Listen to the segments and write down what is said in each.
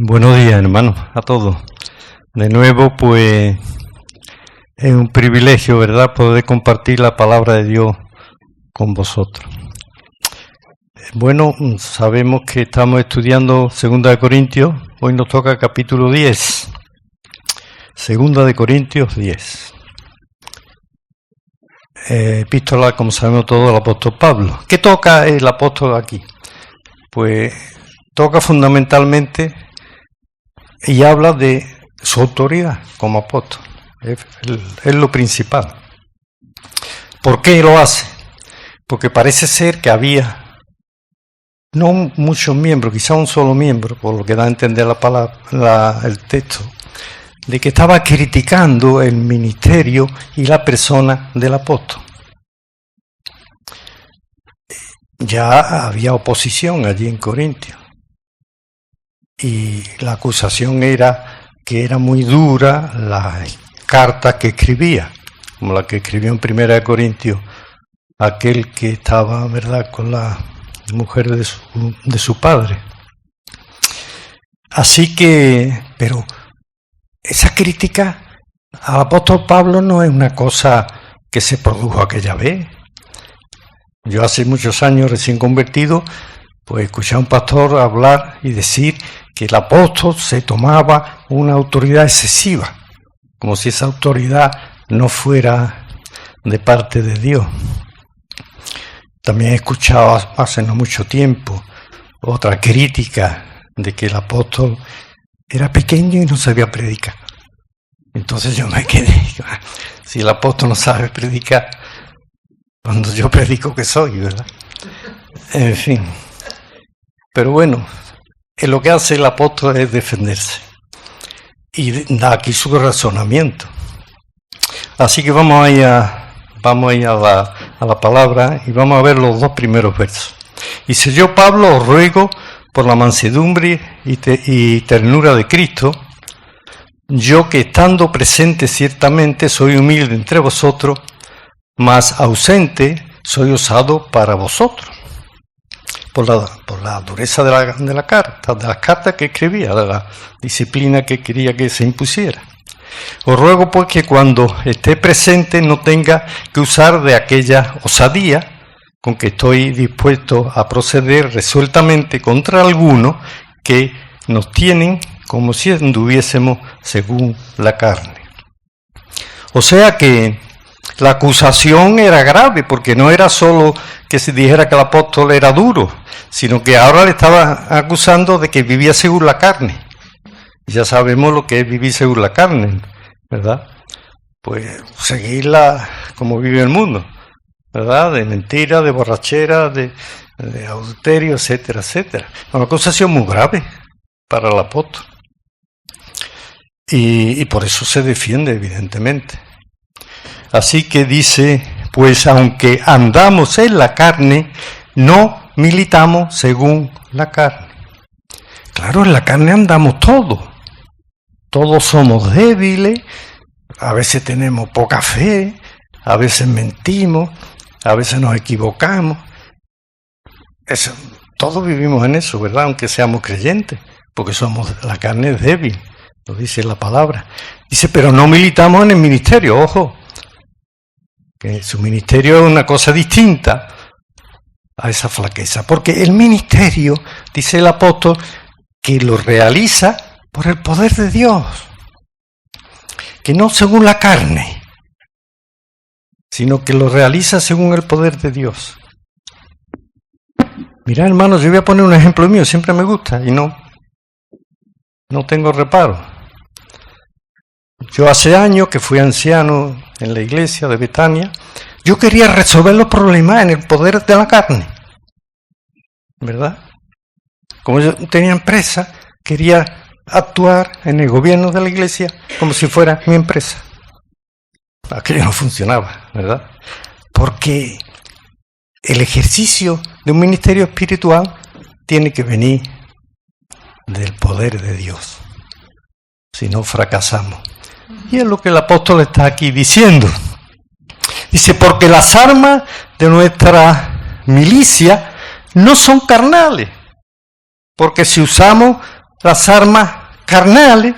Buenos días, hermanos, a todos. De nuevo, pues, es un privilegio, ¿verdad?, poder compartir la palabra de Dios con vosotros. Bueno, sabemos que estamos estudiando 2 de Corintios, hoy nos toca capítulo 10. 2 de Corintios 10. Epístola, como sabemos todos, del apóstol Pablo. ¿Qué toca el apóstol aquí? Pues toca fundamentalmente y habla de su autoridad como apóstol. Es lo principal. ¿Por qué lo hace? Porque parece ser que había no muchos miembros, quizá un solo miembro, por lo que da a entender la palabra, el texto, de que estaba criticando el ministerio y la persona del apóstol. Ya había oposición allí en Corintios. Y la acusación era que era muy dura la carta que escribía, como la que escribió en 1 Corintios, aquel que estaba, ¿verdad?, con la mujer de su padre. Así que, pero esa crítica al apóstol Pablo no es una cosa que se produjo aquella vez. Yo hace muchos años, recién convertido, pues escuché a un pastor hablar y decir que el apóstol se tomaba una autoridad excesiva, como si esa autoridad no fuera de parte de Dios. También he escuchado hace no mucho tiempo otra crítica de que el apóstol era pequeño y no sabía predicar. Entonces yo me quedé, si el apóstol no sabe predicar, cuando yo predico que soy, ¿verdad? En fin. Pero bueno, lo que hace el apóstol es defenderse y da aquí su razonamiento. Así que vamos a ir a la palabra y vamos a ver los dos primeros versos. Dice: yo, Pablo, os ruego por la mansedumbre y ternura de Cristo, yo que estando presente ciertamente soy humilde entre vosotros, mas ausente soy osado para vosotros. Por la dureza de las cartas que escribía, de la disciplina que quería que se impusiera. Os ruego pues que cuando esté presente no tenga que usar de aquella osadía con que estoy dispuesto a proceder resueltamente contra algunos que nos tienen como si anduviésemos según la carne. O sea que la acusación era grave, porque no era solo que se dijera que el apóstol era duro, sino que ahora le estaba acusando de que vivía según la carne. Ya sabemos lo que es vivir según la carne, ¿verdad? Pues seguirla como vive el mundo, ¿verdad? De mentira, de borrachera, de adulterio, etcétera, etcétera. Una acusación muy grave para el apóstol. Y por eso se defiende, evidentemente. Así que dice, pues aunque andamos en la carne, no militamos según la carne. Claro, en la carne andamos todos. Todos somos débiles, a veces tenemos poca fe, a veces mentimos, a veces nos equivocamos. Todos vivimos en eso, ¿verdad? Aunque seamos creyentes, porque la carne es débil, lo dice la palabra. Dice, pero no militamos en el ministerio, ojo. Que su ministerio es una cosa distinta a esa flaqueza, porque el ministerio, dice el apóstol, que lo realiza por el poder de Dios, que no según la carne, sino que lo realiza según el poder de Dios. Mirad, hermanos, yo voy a poner un ejemplo mío, siempre me gusta y no tengo reparo. Yo hace años que fui anciano en la iglesia de Betania, yo quería resolver los problemas en el poder de la carne, ¿verdad? Como yo tenía empresa, quería actuar en el gobierno de la iglesia como si fuera mi empresa. Aquello no funcionaba, ¿verdad? Porque el ejercicio de un ministerio espiritual tiene que venir del poder de Dios, si no fracasamos. Y es lo que el apóstol está aquí diciendo. Dice, porque las armas de nuestra milicia no son carnales, porque si usamos las armas carnales,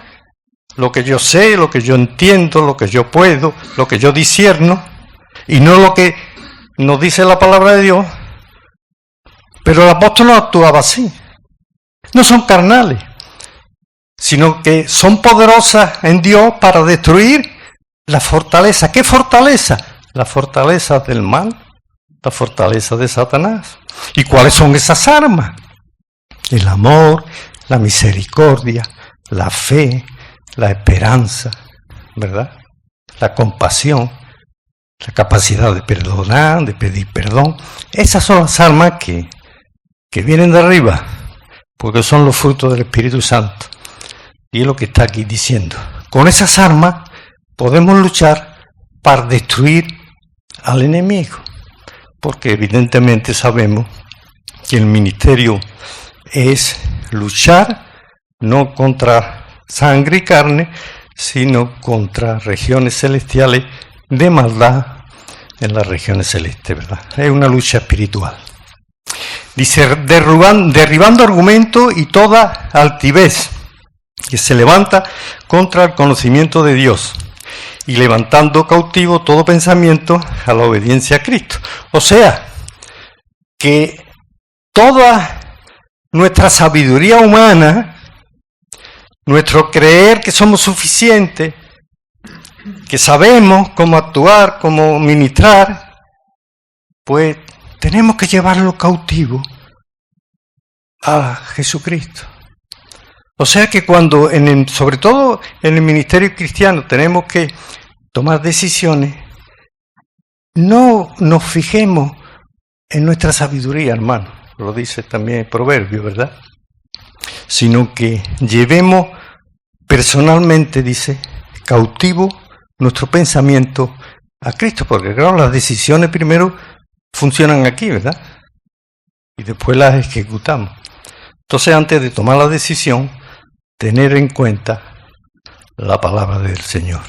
lo que yo sé, lo que yo entiendo, lo que yo puedo, lo que yo discierno, y no lo que nos dice la palabra de Dios. Pero el apóstol no actuaba así. No son carnales, sino que son poderosas en Dios para destruir la fortaleza. ¿Qué fortaleza? La fortaleza del mal, la fortaleza de Satanás. ¿Y cuáles son esas armas? El amor, la misericordia, la fe, la esperanza, ¿verdad? La compasión, la capacidad de perdonar, de pedir perdón. Esas son las armas que vienen de arriba, porque son los frutos del Espíritu Santo. Y es lo que está aquí diciendo. Con esas armas podemos luchar para destruir al enemigo, porque evidentemente sabemos que el ministerio es luchar no contra sangre y carne, sino contra regiones celestiales de maldad en las regiones celestes, ¿verdad? Es una lucha espiritual. Dice, derribando argumentos y toda altivez que se levanta contra el conocimiento de Dios y levantando cautivo todo pensamiento a la obediencia a Cristo. O sea, que toda nuestra sabiduría humana, nuestro creer que somos suficientes, que sabemos cómo actuar, cómo ministrar, pues tenemos que llevarlo cautivo a Jesucristo. O sea que cuando, sobre todo en el ministerio cristiano, tenemos que tomar decisiones, no nos fijemos en nuestra sabiduría, hermano, lo dice también el proverbio, ¿verdad? Sino que llevemos personalmente, dice, cautivo nuestro pensamiento a Cristo, porque claro, las decisiones primero funcionan aquí, ¿verdad? Y después las ejecutamos. Entonces, antes de tomar la decisión, tener en cuenta la palabra del Señor.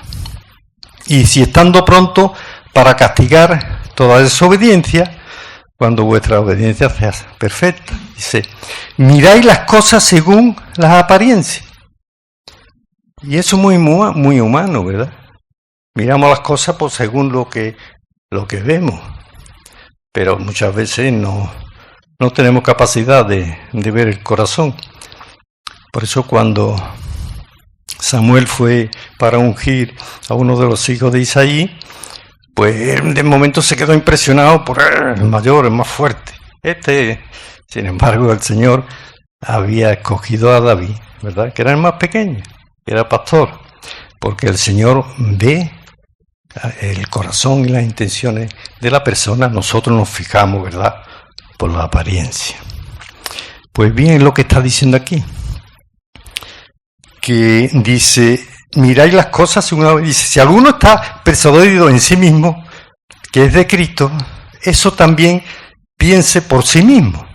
Y si estando pronto para castigar toda desobediencia, cuando vuestra obediencia sea perfecta, dice, miráis las cosas según las apariencias. Y eso es muy humano, ¿verdad? Miramos las cosas por según lo que vemos, pero muchas veces no tenemos capacidad de ver el corazón. Por eso cuando Samuel fue para ungir a uno de los hijos de Isaí, pues él de momento se quedó impresionado por el mayor, el más fuerte. Sin embargo, el Señor había escogido a David, ¿verdad? Que era el más pequeño, era pastor, porque el Señor ve el corazón y las intenciones de la persona. Nosotros nos fijamos, ¿verdad?, por la apariencia. Pues bien, lo que está diciendo aquí, que dice, miráis las cosas según la apariencia. Dice, si alguno está persuadido en sí mismo que es de Cristo, eso también piense por sí mismo,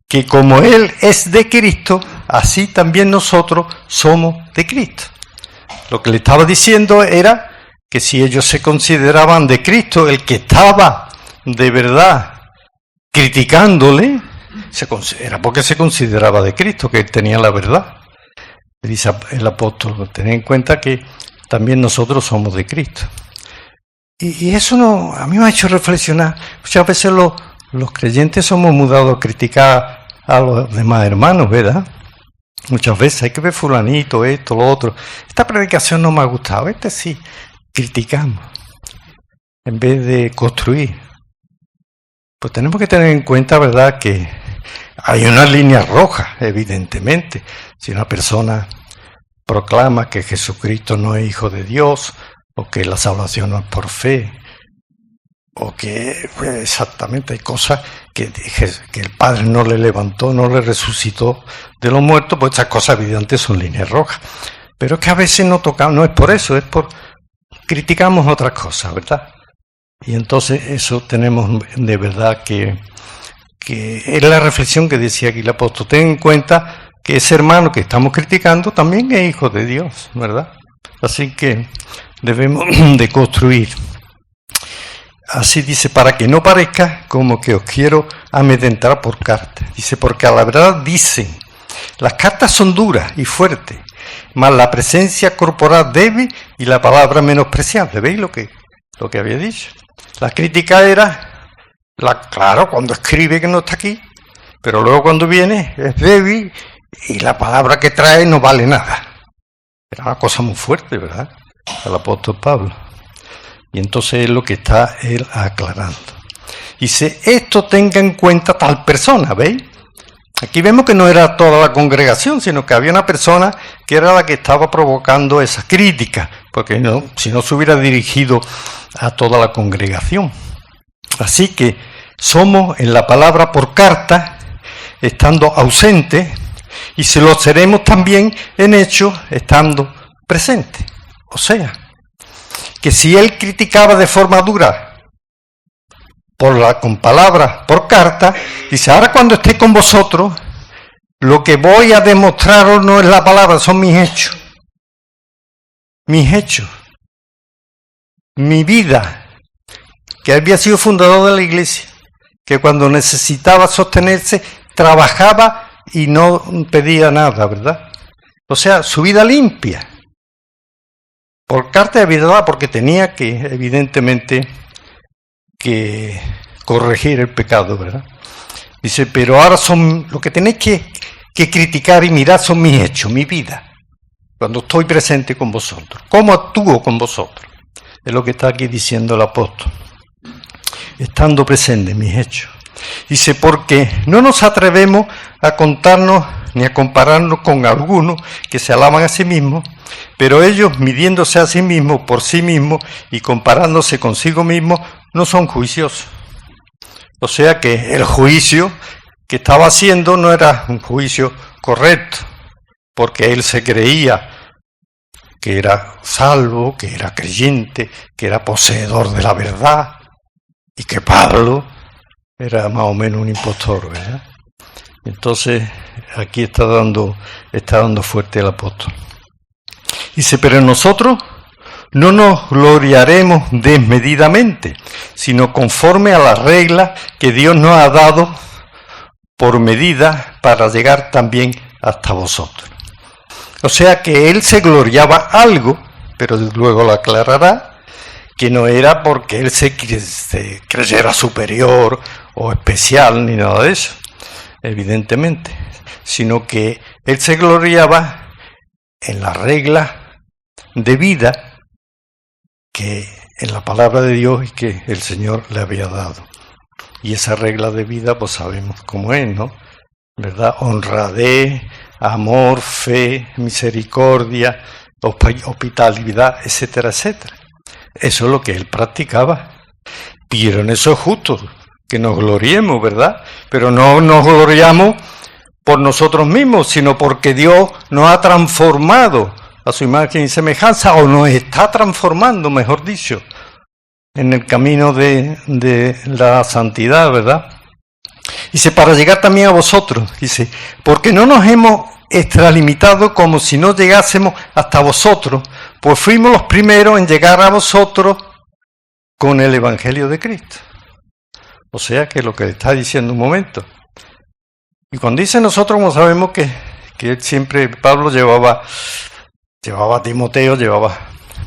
que como Él es de Cristo, así también nosotros somos de Cristo. Lo que le estaba diciendo era que si ellos se consideraban de Cristo, el que estaba de verdad criticándole, era porque se consideraba de Cristo, que él tenía la verdad. Dice el apóstol, tened en cuenta que también nosotros somos de Cristo. Y eso a mí me ha hecho reflexionar. Muchas veces los creyentes somos mudados a criticar a los demás hermanos, ¿verdad? Muchas veces hay que ver fulanito, esto, lo otro. Esta predicación no me ha gustado, sí. Criticamos en vez de construir. Pues tenemos que tener en cuenta, ¿verdad?, que hay una línea roja, evidentemente. Si una persona proclama que Jesucristo no es hijo de Dios, o que la salvación no es por fe, o que pues, exactamente hay cosas que el Padre no le levantó, no le resucitó de los muertos, pues esas cosas evidentes son líneas rojas. Pero es que a veces no tocamos, no es por eso, es por criticamos otras cosas, ¿verdad? Y entonces eso tenemos de verdad que es la reflexión que decía aquí el apóstol. Ten en cuenta que ese hermano que estamos criticando también es hijo de Dios, ¿verdad? Así que debemos de construir. Así dice, para que no parezca como que os quiero amedrentar por carta. Dice, porque a la verdad dicen Las cartas son duras y fuertes, mas la presencia corporal débil y la palabra menospreciable. ¿Veis lo que había dicho? La crítica era, claro, cuando escribe que no está aquí, pero luego cuando viene es débil y la palabra que trae no vale nada. Era una cosa muy fuerte, ¿verdad? El apóstol Pablo. Y entonces es lo que está él aclarando. Dice, esto tenga en cuenta tal persona, ¿veis? Aquí vemos que no era toda la congregación, sino que había una persona que era la que estaba provocando esa crítica, porque si no se hubiera dirigido a toda la congregación. Así que somos en la palabra por carta, estando ausentes, y se lo seremos también en hecho, estando presentes. O sea, que si él criticaba de forma dura, con palabras, por carta, dice, ahora cuando esté con vosotros, lo que voy a demostraros no es la palabra, son mis hechos. Mis hechos. Mi vida, que había sido fundador de la iglesia, que cuando necesitaba sostenerse, trabajaba y no pedía nada, ¿verdad? O sea, su vida limpia. Por carta de vida, porque tenía que, evidentemente, que corregir el pecado, ¿verdad? Dice, pero ahora lo que tenéis que criticar y mirar son mis hechos, mi vida, cuando estoy presente con vosotros. ¿Cómo actúo con vosotros? Es lo que está aquí diciendo el apóstol. Estando presente, mis hechos. Dice, porque no nos atrevemos a contarnos ni a compararnos con algunos que se alaban a sí mismos, pero ellos, midiéndose a sí mismos por sí mismos y comparándose consigo mismos, no son juiciosos. O sea que el juicio que estaba haciendo no era un juicio correcto, porque él se creía que era salvo, que era creyente, que era poseedor de la verdad, y que Pablo era más o menos un impostor, ¿verdad? Entonces aquí está dando fuerte el apóstol. Dice, pero nosotros no nos gloriaremos desmedidamente, sino conforme a las reglas que Dios nos ha dado por medida para llegar también hasta vosotros. O sea que él se gloriaba algo, pero luego lo aclarará, que no era porque él se creyera superior o especial ni nada de eso, evidentemente, sino que él se gloriaba en la regla de vida que en la palabra de Dios y que el Señor le había dado. Y esa regla de vida, pues sabemos cómo es, ¿no? ¿Verdad? Honradez, amor, fe, misericordia, hospitalidad, etcétera, etcétera. Eso es lo que él practicaba. Pero en eso es justo que nos gloriemos, ¿verdad? Pero no nos gloriamos por nosotros mismos, sino porque Dios nos ha transformado a su imagen y semejanza, o nos está transformando, mejor dicho, en el camino de la santidad, ¿verdad? Dice, para llegar también a vosotros, dice, porque no nos hemos extralimitado como si no llegásemos hasta vosotros, pues fuimos los primeros en llegar a vosotros con el Evangelio de Cristo. O sea que lo que le está diciendo un momento. Y cuando dice nosotros, como sabemos que siempre Pablo llevaba a Timoteo,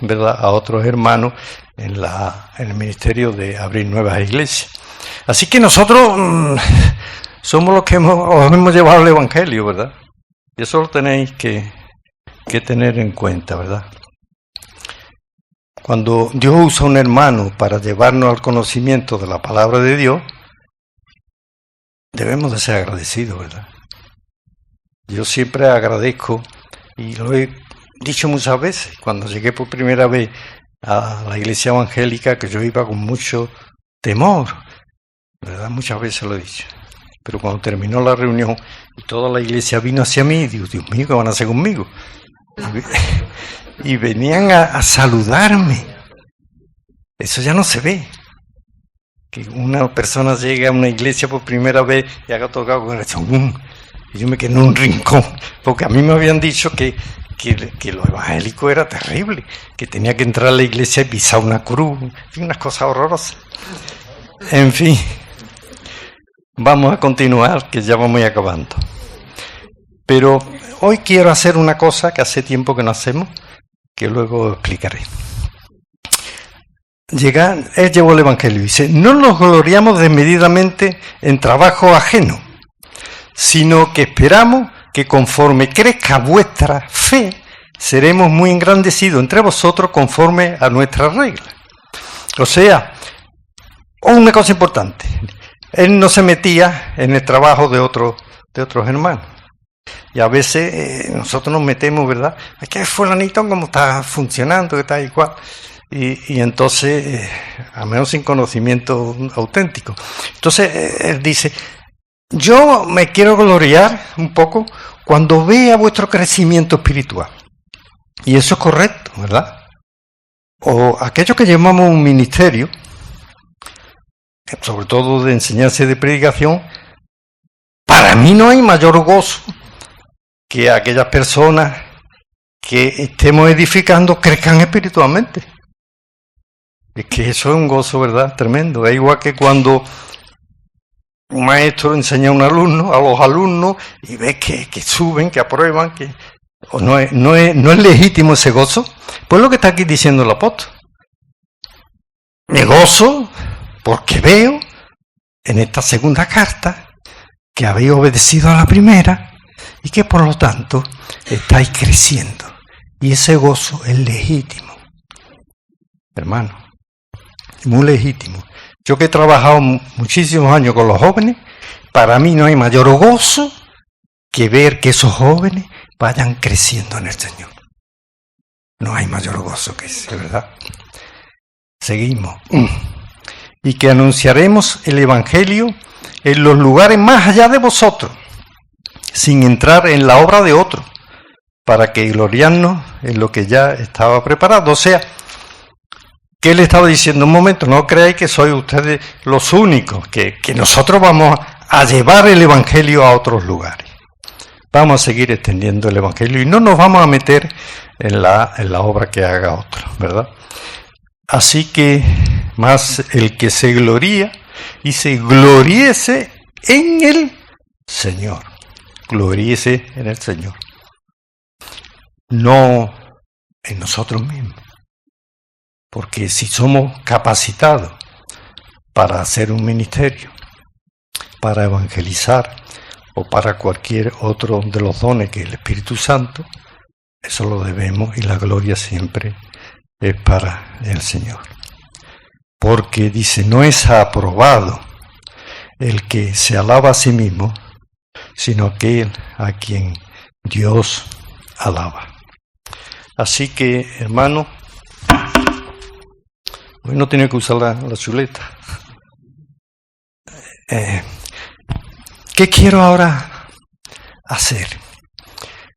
¿verdad?, a otros hermanos en el ministerio de abrir nuevas iglesias. Así que nosotros somos los que os hemos llevado el Evangelio, ¿verdad? Y eso lo tenéis que tener en cuenta, ¿verdad? Cuando Dios usa a un hermano para llevarnos al conocimiento de la palabra de Dios, debemos de ser agradecidos, ¿verdad? Yo siempre agradezco, y lo he dicho muchas veces, cuando llegué por primera vez a la iglesia evangélica, que yo iba con mucho temor, ¿verdad? Muchas veces lo he dicho. Pero cuando terminó la reunión y toda la iglesia vino hacia mí, digo, Dios mío, ¿qué van a hacer conmigo? Y venían a saludarme. Eso ya no se ve. Que una persona llegue a una iglesia por primera vez y haga tocado con el chongún. Y yo me quedé en un rincón, porque a mí me habían dicho que lo evangélico era terrible, que tenía que entrar a la iglesia y pisar una cruz, unas cosas horrorosas. En fin, vamos a continuar, que ya vamos acabando. Pero hoy quiero hacer una cosa que hace tiempo que no hacemos, que luego explicaré. Él llevó el Evangelio y dice: no nos gloriamos desmedidamente en trabajo ajeno, sino que esperamos que conforme crezca vuestra fe, seremos muy engrandecidos entre vosotros conforme a nuestras reglas. O sea, una cosa importante, él no se metía en el trabajo de otros hermanos. Y a veces nosotros nos metemos, ¿verdad? Es que fulanito cómo está funcionando, que está igual. Y entonces, a menos sin conocimiento auténtico. Entonces, él dice: yo me quiero gloriar un poco cuando vea vuestro crecimiento espiritual. Y eso es correcto, ¿verdad? O aquello que llamamos un ministerio, sobre todo de enseñanza y de predicación, para mí no hay mayor gozo que aquellas personas que estemos edificando crezcan espiritualmente. Es que eso es un gozo, ¿verdad? Tremendo. Es igual que cuando un maestro enseña a los alumnos, y ves que suben, que aprueban, que no es legítimo ese gozo. Pues lo que está aquí diciendo el apóstol. Me gozo porque veo en esta segunda carta que habéis obedecido a la primera y que por lo tanto estáis creciendo. Y ese gozo es legítimo, hermano, muy legítimo. Yo que he trabajado muchísimos años con los jóvenes, para mí no hay mayor gozo que ver que esos jóvenes vayan creciendo en el Señor. No hay mayor gozo que ese, ¿verdad? Seguimos. Y que anunciaremos el Evangelio en los lugares más allá de vosotros, sin entrar en la obra de otro, para que gloriarnos en lo que ya estaba preparado. O sea, que él estaba diciendo: un momento, no creáis que sois ustedes los únicos, que nosotros vamos a llevar el Evangelio a otros lugares. Vamos a seguir extendiendo el Evangelio y no nos vamos a meter en la obra que haga otro, ¿verdad? Así que más el que se gloría, y se gloriese en el Señor. Gloríese en el Señor. No en nosotros mismos. Porque si somos capacitados para hacer un ministerio, para evangelizar o para cualquier otro de los dones que es el Espíritu Santo, eso lo debemos, y la gloria siempre es para el Señor. Porque dice: no es aprobado el que se alaba a sí mismo, sino aquel a quien Dios alaba. Así que, hermano, hoy no tiene que usar la chuleta. ¿Qué quiero ahora hacer?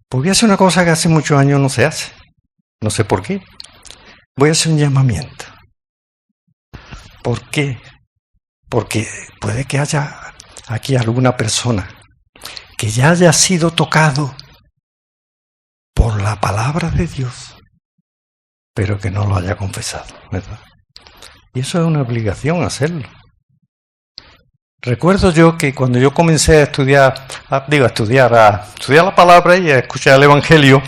Pues voy a hacer una cosa que hace muchos años no se hace. No sé por qué. Voy a hacer un llamamiento. ¿Por qué? Porque puede que haya aquí alguna persona que ya haya sido tocado por la palabra de Dios, pero que no lo haya confesado, ¿verdad? Y eso es una obligación hacerlo. Recuerdo yo que cuando yo comencé a estudiar la palabra y a escuchar el Evangelio,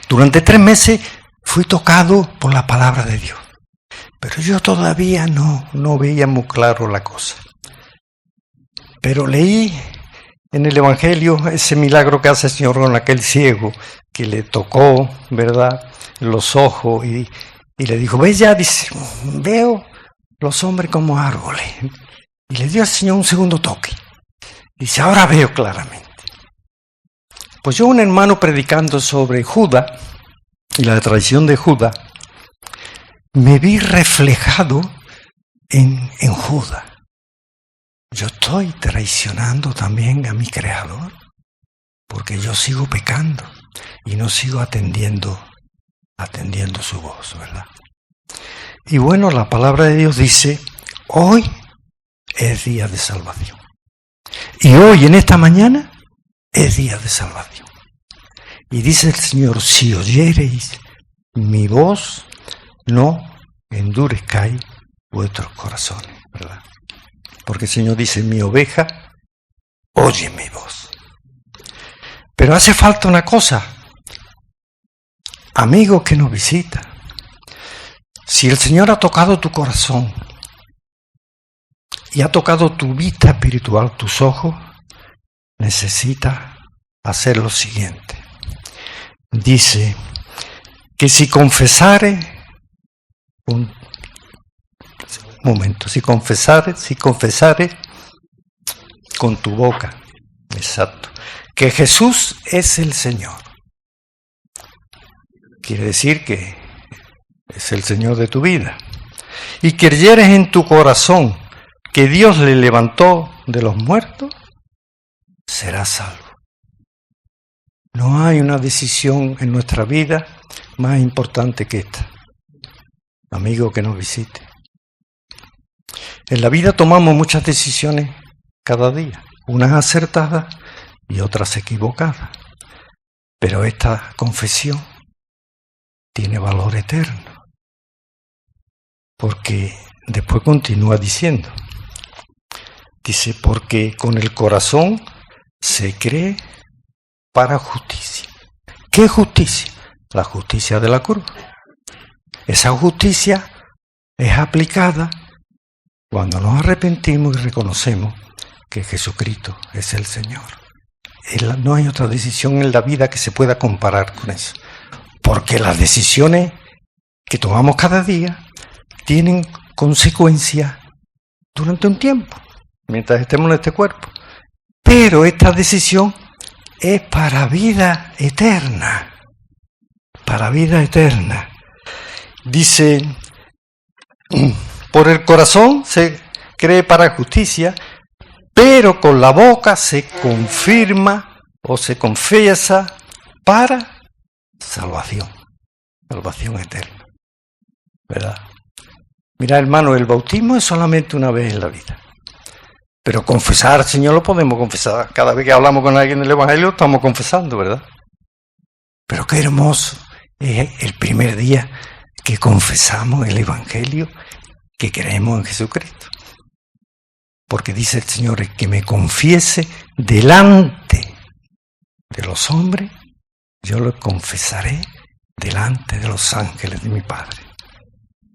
durante 3 meses fui tocado por la palabra de Dios. Pero yo todavía no veía muy claro la cosa. Pero leí en el Evangelio ese milagro que hace el Señor con aquel ciego que le tocó, ¿verdad?, los ojos y le dijo: ve ya, dice, veo los hombres como árboles. Y le dio al Señor un segundo toque. Dice: ahora veo claramente. Pues yo, un hermano predicando sobre Judas y la traición de Judas, me vi reflejado en Judas. Yo estoy traicionando también a mi Creador, porque yo sigo pecando y no sigo atendiendo su voz, ¿verdad? Y bueno, la palabra de Dios dice: hoy es día de salvación. Y hoy, en esta mañana, es día de salvación. Y dice el Señor: si oyereis mi voz, no endurezcáis vuestros corazones, ¿verdad? Porque el Señor dice: mi oveja oye mi voz. Pero hace falta una cosa. Amigo que nos visita. Si el Señor ha tocado tu corazón y ha tocado tu vista espiritual, tus ojos, necesitas hacer lo siguiente. Dice que si confesare con tu boca, exacto, que Jesús es el Señor. Quiere decir que es el Señor de tu vida. Y creyeres en tu corazón que Dios le levantó de los muertos, serás salvo. No hay una decisión en nuestra vida más importante que esta. Amigo que nos visite. En la vida tomamos muchas decisiones cada día, unas acertadas y otras equivocadas. Pero esta confesión tiene valor eterno. Porque después continúa diciendo, dice, porque con el corazón se cree para justicia. ¿Qué justicia? La justicia de la cruz. Esa justicia es aplicada cuando nos arrepentimos y reconocemos que Jesucristo es el Señor. No hay otra decisión en la vida que se pueda comparar con eso. Porque las decisiones que tomamos cada día tienen consecuencias durante un tiempo, mientras estemos en este cuerpo. Pero esta decisión es para vida eterna. Para vida eterna. Dice, por el corazón se cree para justicia, pero con la boca se confirma o se confiesa para salvación. Salvación eterna. ¿Verdad? Mira, hermano, el bautismo es solamente una vez en la vida. Pero confesar al Señor lo podemos confesar. Cada vez que hablamos con alguien del Evangelio estamos confesando, ¿verdad? Pero qué hermoso es el primer día que confesamos el Evangelio, que creemos en Jesucristo. Porque dice el Señor, el que me confiese delante de los hombres, yo lo confesaré delante de los ángeles de mi Padre.